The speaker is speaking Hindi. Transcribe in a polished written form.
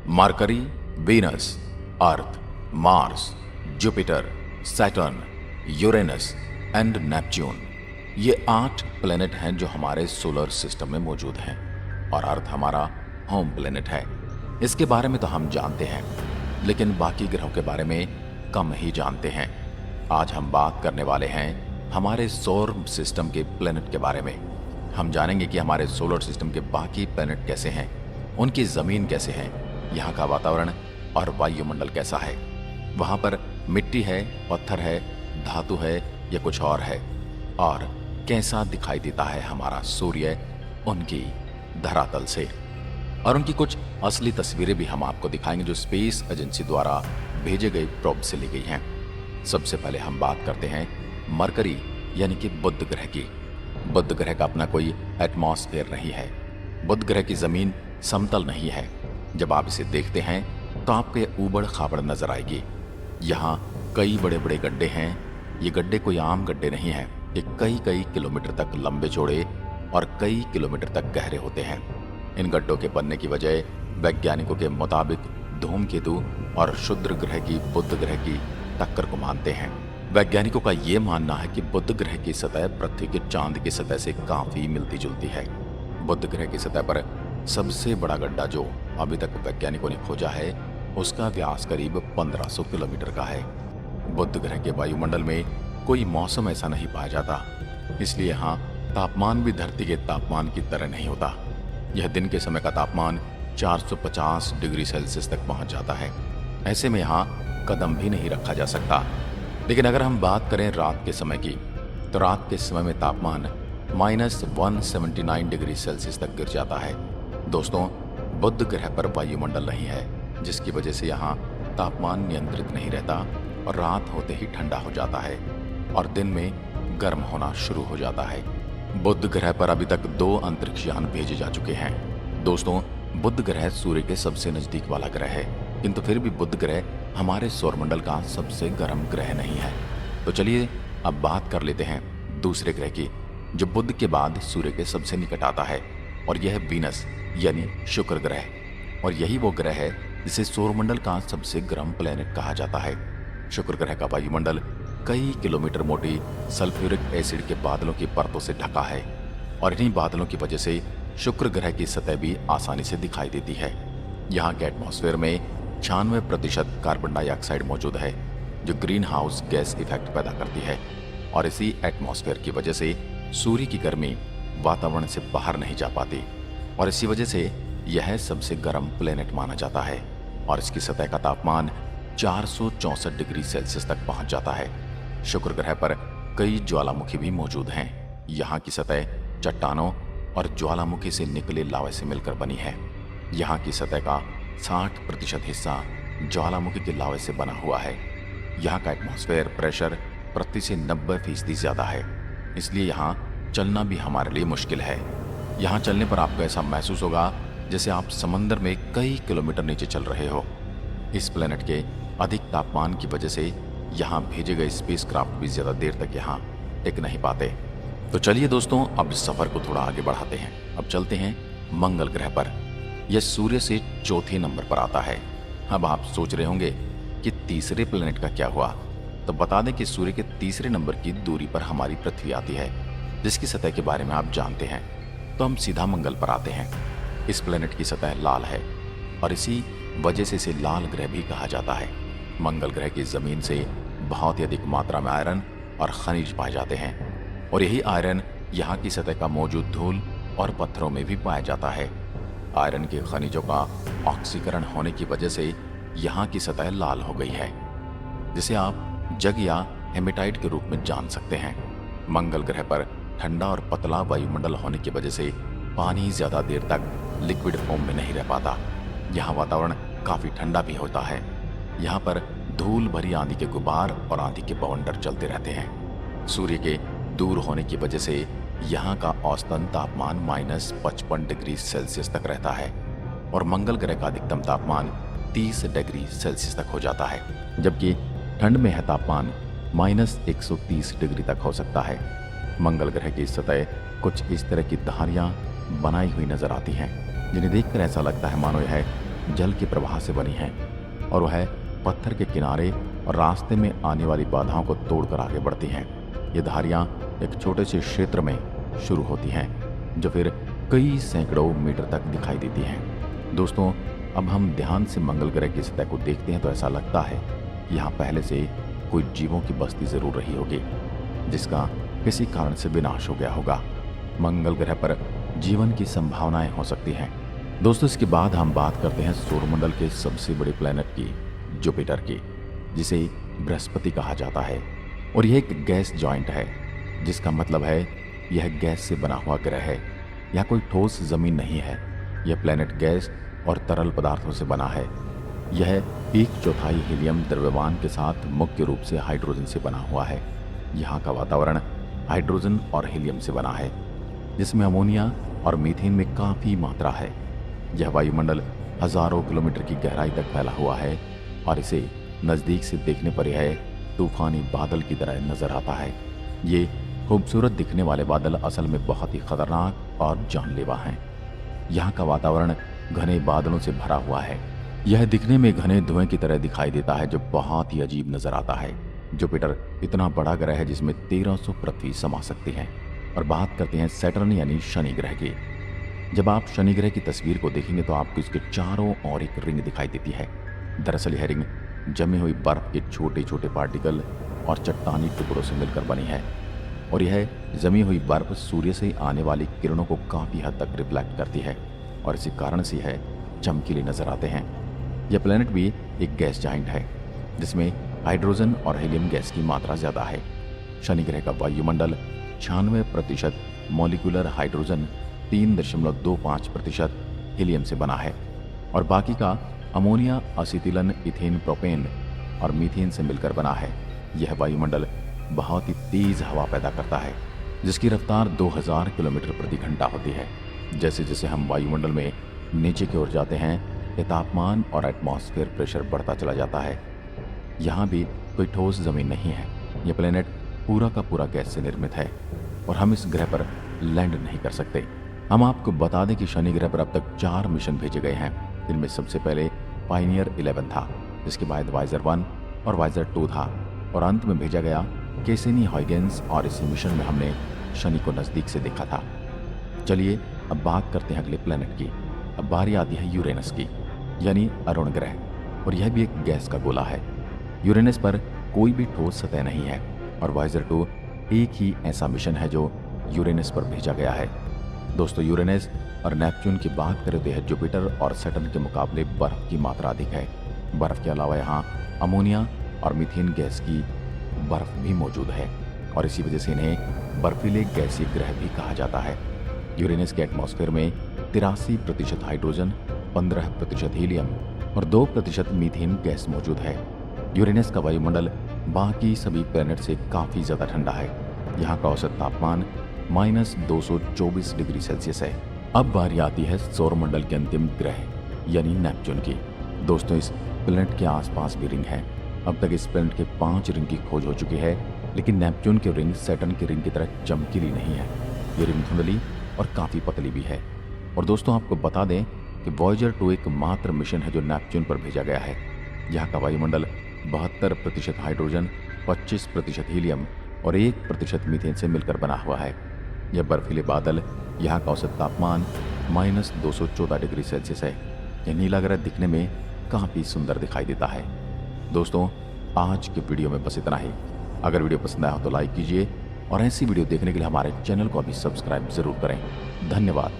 Mercury, Venus, earth, Mars, Jupiter, Saturn, Uranus and Neptune. ये 8 प्लेनेट हैं जो हमारे सोलर सिस्टम में मौजूद हैं और अर्थ हमारा होम प्लेनेट है। इसके बारे में तो हम जानते हैं, लेकिन बाकी ग्रहों के बारे में कम ही जानते हैं। आज हम बात करने वाले हैं हमारे सौर सिस्टम के प्लेनेट के बारे में। हम जानेंगे कि हमारे सोलर सिस्टम के बाकी प्लेनेट कैसे हैं, उनकी ज़मीन कैसे है, यहाँ का वातावरण और वायुमंडल कैसा है, वहाँ पर मिट्टी है, पत्थर है, धातु है या कुछ और है, और कैसा दिखाई देता है हमारा सूर्य उनकी धरातल से। और उनकी कुछ असली तस्वीरें भी हम आपको दिखाएंगे जो स्पेस एजेंसी द्वारा भेजे गए प्रोब से ली गई हैं। सबसे पहले हम बात करते हैं मरकरी यानी कि बुध ग्रह की। बुध ग्रह का अपना कोई एटमॉस्फेयर नहीं है। बुध ग्रह की जमीन समतल नहीं है। जब आप इसे देखते हैं तो आपको ये ऊबड़ खाबड़ नजर आएगी। यहाँ कई बड़े बड़े गड्ढे हैं। ये गड्ढे कोई आम गड्ढे नहीं हैं। ये कई कई किलोमीटर तक लंबे चौड़े और कई किलोमीटर तक गहरे होते हैं। इन गड्ढों के बनने की वजह वैज्ञानिकों के मुताबिक धूमकेतु और क्षुद्र ग्रह की बुध ग्रह की टक्कर को मानते हैं। वैज्ञानिकों का ये मानना है कि बुध ग्रह की सतह पृथ्वी के चांद की सतह से काफी मिलती जुलती है। बुध ग्रह की सतह पर सबसे बड़ा गड्ढा जो अभी तक वैज्ञानिकों ने खोजा है, उसका व्यास करीब 1500 किलोमीटर का है। बुध ग्रह के वायुमंडल में कोई मौसम ऐसा नहीं पाया जाता, इसलिए यहाँ तापमान भी धरती के तापमान की तरह नहीं होता। यह दिन के समय का तापमान 450 डिग्री सेल्सियस तक पहुंच जाता है। ऐसे में यहाँ कदम भी नहीं रखा जा सकता। लेकिन अगर हम बात करें रात के समय की, तो रात के समय में तापमान -179 डिग्री सेल्सियस तक गिर जाता है। दोस्तों, बुध ग्रह पर वायुमंडल नहीं है, जिसकी वजह से यहाँ तापमान नियंत्रित नहीं रहता और रात होते ही ठंडा हो जाता है और दिन में गर्म होना शुरू हो जाता है। बुध ग्रह पर अभी तक 2 अंतरिक्ष यान भेजे जा चुके हैं। दोस्तों, बुध ग्रह सूर्य के सबसे नजदीक वाला ग्रह है, किंतु फिर भी बुध ग्रह हमारे सौरमंडल का सबसे गर्म ग्रह नहीं है। तो चलिए अब बात कर लेते हैं दूसरे ग्रह की, जो बुध के बाद सूर्य के सबसे निकट आता है, और यह है वीनस यानी शुक्र ग्रह। और यही वो ग्रह है जिसे सौरमंडल का सबसे गर्म प्लेनेट कहा जाता है। शुक्र ग्रह का वायुमंडल कई किलोमीटर मोटी सल्फ्यूरिक एसिड के बादलों की परतों से ढका है, और इन्हीं बादलों की वजह से शुक्र ग्रह की सतह भी आसानी से दिखाई देती है। यहाँ के एटमॉस्फेयर में 96% कार्बन डाइऑक्साइड मौजूद है, जो ग्रीन हाउस गैस इफेक्ट पैदा करती है, और इसी एटमॉस्फेयर की वजह से सूर्य की गर्मी वातावरण से बाहर नहीं जा पाती, और इसी वजह से यह सबसे गर्म प्लेनेट माना जाता है। और इसकी सतह का तापमान 464 डिग्री सेल्सियस तक पहुंच जाता है। शुक्र ग्रह पर कई ज्वालामुखी भी मौजूद हैं। यहाँ की सतह चट्टानों और ज्वालामुखी से निकले लावे से मिलकर बनी है। यहाँ की सतह का 60% हिस्सा ज्वालामुखी के लावे से बना हुआ है। यहाँ का एटमॉस्फेयर प्रेशर पृथ्वी से 90% ज़्यादा है, इसलिए यहाँ चलना भी हमारे लिए मुश्किल है। यहाँ चलने पर आपको ऐसा महसूस होगा जैसे आप समंदर में कई किलोमीटर नीचे चल रहे हो। इस प्लेनेट के अधिक तापमान की वजह से यहाँ भेजे गए स्पेसक्राफ्ट भी ज़्यादा देर तक यहाँ टिक नहीं पाते। तो चलिए दोस्तों, अब सफ़र को थोड़ा आगे बढ़ाते हैं। अब चलते हैं मंगल ग्रह पर। यह सूर्य से चौथे नंबर पर आता है। अब आप सोच रहे होंगे कि तीसरे प्लेनेट का क्या हुआ, तो बता दें कि सूर्य के तीसरे नंबर की दूरी पर हमारी पृथ्वी आती है, जिसकी सतह के बारे में आप जानते हैं। तो हम सीधा मंगल पर आते हैं। इस प्लेनेट की सतह लाल है और इसी वजह से इसे लाल ग्रह भी कहा जाता है। मंगल ग्रह की जमीन से बहुत ही अधिक मात्रा में आयरन और खनिज पाए जाते हैं, और यही आयरन यहाँ की सतह का मौजूद धूल और पत्थरों में भी पाया जाता है। आयरन के खनिजों का ऑक्सीकरण होने की वजह से यहाँ की सतह लाल हो गई है, जिसे आप जग या हेमेटाइट के रूप में जान सकते हैं। मंगल ग्रह पर ठंडा और पतला वायुमंडल होने की वजह से पानी ज्यादा देर तक लिक्विड फॉर्म में नहीं रह पाता। यहाँ वातावरण काफी ठंडा भी होता है। यहाँ पर धूल भरी आंधी के गुबार और आंधी के बवंडर चलते रहते हैं। सूर्य के दूर होने की वजह से यहाँ का औसतन तापमान -55 डिग्री सेल्सियस तक रहता है, और मंगल ग्रह का अधिकतम तापमान 30 डिग्री सेल्सियस तक हो जाता है, जबकि ठंड में यह तापमान -130 डिग्री तक हो सकता है। मंगल ग्रह की सतह कुछ इस तरह की धारियाँ बनाई हुई नजर आती हैं, जिन्हें देखकर ऐसा लगता है मानो यह जल के प्रवाह से बनी हैं और वह पत्थर के किनारे और रास्ते में आने वाली बाधाओं को तोड़कर आगे बढ़ती हैं। ये धारियाँ एक छोटे से क्षेत्र में शुरू होती हैं जो फिर कई सैकड़ों मीटर तक दिखाई देती हैं। दोस्तों, अब हम ध्यान से मंगल ग्रह की सतह को देखते हैं तो ऐसा लगता है कि यहाँ पहले से कोई जीवों की बस्ती जरूर रही होगी जिसका किसी कारण से विनाश हो गया होगा। मंगल ग्रह पर जीवन की संभावनाएं हो सकती हैं। दोस्तों, इसके बाद हम बात करते हैं सौरमंडल के सबसे बड़े प्लैनेट की, जुपिटर की, जिसे बृहस्पति कहा जाता है। और यह एक गैस जॉइंट है, जिसका मतलब है यह गैस से बना हुआ ग्रह है। यह कोई ठोस जमीन नहीं है। यह प्लैनेट गैस और तरल पदार्थों से बना है। यह 1/4 हीलियम द्रव्यमान के साथ मुख्य रूप से हाइड्रोजन से बना हुआ है। यहाँ का वातावरण हाइड्रोजन और हीलियम से बना है, जिसमें अमोनिया और मीथेन में काफ़ी मात्रा है। यह वायुमंडल हजारों किलोमीटर की गहराई तक फैला हुआ है और इसे नज़दीक से देखने पर यह तूफानी बादल की तरह नजर आता है। ये खूबसूरत दिखने वाले बादल असल में बहुत ही खतरनाक और जानलेवा हैं। यहाँ का वातावरण घने बादलों से भरा हुआ है। यह दिखने में घने धुएं की तरह दिखाई देता है जो बहुत ही अजीब नजर आता है। जुपिटर इतना बड़ा ग्रह है जिसमें 1300 पृथ्वी समा सकती हैं। और बात करते हैं सैटर्न यानी शनि ग्रह की। जब आप शनि ग्रह की तस्वीर को देखेंगे तो आपको इसके चारों ओर एक रिंग दिखाई देती है। दरअसल यह रिंग जमी हुई बर्फ के छोटे छोटे पार्टिकल और चट्टानी टुकड़ों से मिलकर बनी है। और यह जमी हुई बर्फ सूर्य से आने वाली किरणों को काफ़ी हद तक रिफ्लेक्ट करती है और इसी कारण से यह चमकीले नजर आते हैं। यह प्लैनेट भी एक गैस जाइंट है जिसमें हाइड्रोजन और हीलियम गैस की मात्रा ज़्यादा है। शनि ग्रह का वायुमंडल 96% मॉलिक्यूलर हाइड्रोजन, 3.25% हीलियम से बना है और बाकी का अमोनिया, असिटिलन, इथेन, प्रोपेन और मीथेन से मिलकर बना है। यह वायुमंडल बहुत ही तेज हवा पैदा करता है जिसकी रफ्तार 2000 किलोमीटर प्रति घंटा होती है। जैसे जैसे हम वायुमंडल में नीचे की ओर जाते हैं, ये तापमान और एटमॉस्फेयर प्रेशर बढ़ता चला जाता है। यहाँ भी कोई ठोस जमीन नहीं है। यह प्लेनेट पूरा का पूरा गैस से निर्मित है और हम इस ग्रह पर लैंड नहीं कर सकते। हम आपको बता दें कि शनि ग्रह पर अब तक 4 मिशन भेजे गए हैं, जिनमें सबसे पहले पायनियर 11 था, जिसके बाद वाइजर 1 और वाइजर 2 था और अंत में भेजा गया कैसिनी-huygens और इसी मिशन में हमने शनि को नज़दीक से देखा था। चलिए अब बात करते हैं अगले प्लेनेट की। अब बारी आती है यूरेनस की, यानी अरुण ग्रह, और यह भी एक गैस का गोला है। यूरेनस पर कोई भी ठोस सतह नहीं है और वाइजर 2 एक ही ऐसा मिशन है जो यूरेनस पर भेजा गया है। दोस्तों, यूरेनस और नेपच्यून की बात करें तो यह जुपिटर और सैटर्न के मुकाबले बर्फ की मात्रा अधिक है। बर्फ के अलावा यहाँ अमोनिया और मीथेन गैस की बर्फ भी मौजूद है और इसी वजह से इन्हें बर्फीले गैसीय ग्रह भी कहा जाता है। यूरेनस के एटमॉस्फेयर में 83% हाइड्रोजन, 15% हीलियम और 2% मीथेन गैस मौजूद है। यूरेनस का वायुमंडल बाकी सभी प्लैनेट से काफ़ी ज़्यादा ठंडा है। यहाँ का औसत तापमान -224 डिग्री सेल्सियस है। अब बारी आती है सौरमंडल के अंतिम ग्रह यानी नेपच्यून की। दोस्तों, इस प्लैनेट के आसपास भी रिंग है। अब तक इस प्लैनेट के 5 रिंग की खोज हो चुकी है, लेकिन नेपच्यून की रिंग सैटर्न की रिंग की तरह चमकीली नहीं है। ये रिंग धुंधली और काफ़ी पतली भी है। और दोस्तों, आपको बता दें कि वॉयेजर 2 एकमात्र मिशन है जो नेपच्यून पर भेजा गया है। यहाँ का वायुमंडल 72% हाइड्रोजन, 25% हीलियम और 1% मीथेन से मिलकर बना हुआ है। यह बर्फीले बादल, यहाँ का औसत तापमान -214 डिग्री सेल्सियस है। यह नीला ग्रह दिखने में काफ़ी सुंदर दिखाई देता है। दोस्तों, आज के वीडियो में बस इतना ही। अगर वीडियो पसंद आया हो तो लाइक कीजिए और ऐसी वीडियो देखने के लिए हमारे चैनल को अभी सब्सक्राइब जरूर करें। धन्यवाद।